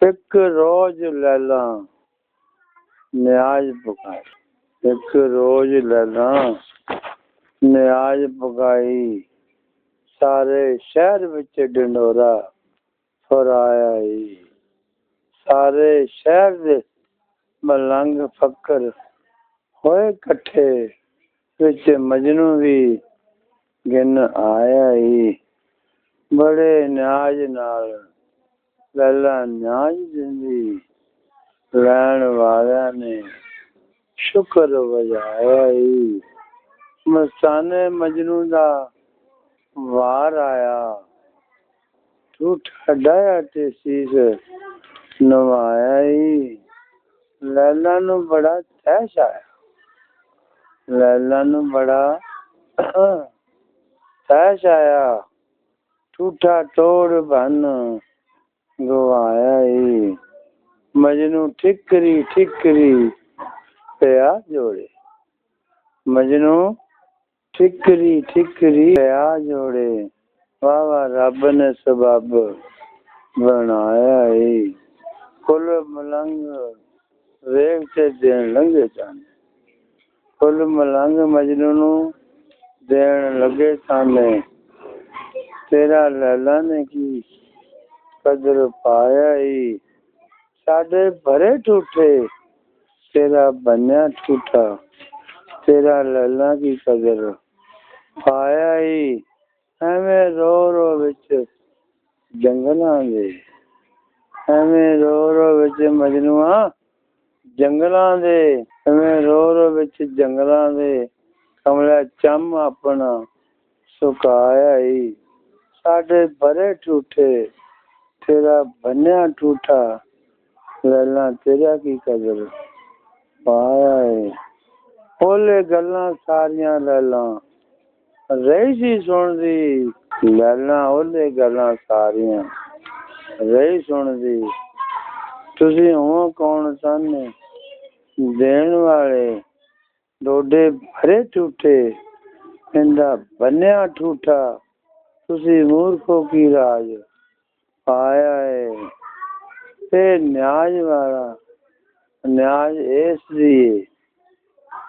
एक रोज लैला न्याज पकाई, एक रोज लैला न्याज पकाई, सारे शहर विच ढिंडोरा फराया ही। सारे शहर दे मलंग फकर होए कट्ठे, विच मजनू भी गिन आया ही। बड़े न्याज नाल लैला न्याज दिंदी, लैण वालियां ने शुक्र वजाया ही। मस्ताने मजनू दा वार आया, झूठा डाया ते सीस नवाया ही। लैला नू बड़ा तैश आया, लैला नू बड़ा तैश आया, झूठा तोड़ बन गवाया ही। मजनू ठिकरी ठिकरी पिया जोड़े, मजनू ठिकरी ठिकरी पिया जोड़े, वाह वाह रब ने सबब बनाया ही। कुल मलंग वेग से देन लंघे जाने, कुल मलंग मजनू नू देन लगे साने, तेरा लैला ने की कदर पाया ही। साडे भरे ठूठे तेरा बन्या ठूठा, तेरा लैला की कदर पाया ही। एवें रो रो विच जंगलां दे, एवें रो रो विच मजनूआ जंगलां दे, एवें रो रो विच जंगलां दे, कमला चम अपना सुकाया ही। साडे भरे ठूठे तेरा बन्या ठूठा, लैला तेरा की कदर पाया है। ओले गल्लां सारियां लैला रही सी सुनदी, लैला ओले गल्लां सारियां रही सुनदी। तुसी हो कौन साने देन वाले, डोडे भरे ठूठे इंदा बन्या ठूठा, तुसी मूर्खों की राज पाया है। ते न्याज वाला न्याज इस दिए,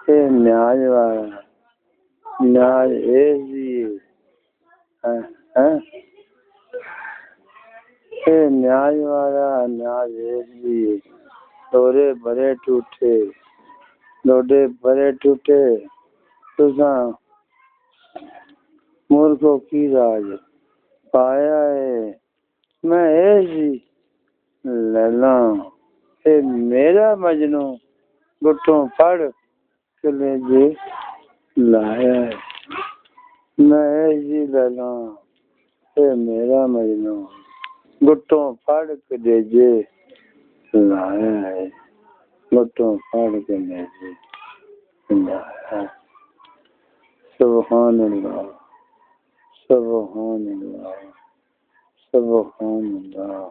ते न्याज वाला न्याज इस दिए हैं, ते न्याज वाला न्याज इस दिए। डोरे भरे ठूठे, डोडे भरे ठूठे, तुसा मूर्खों की राज पाया है। मैं ऐसी लैला ते मेरा मजनू गुट्ठों फड़ कलेजे लाया है। मैं ऐसी लैला ते मेरा मजनू गुट्ठों फड़ कलेजे लाया है, गुट्ठों फड़ कलेजे लाया है। सुभान अल्लाह, सुभान अल्लाह, सुभान अल्लाह।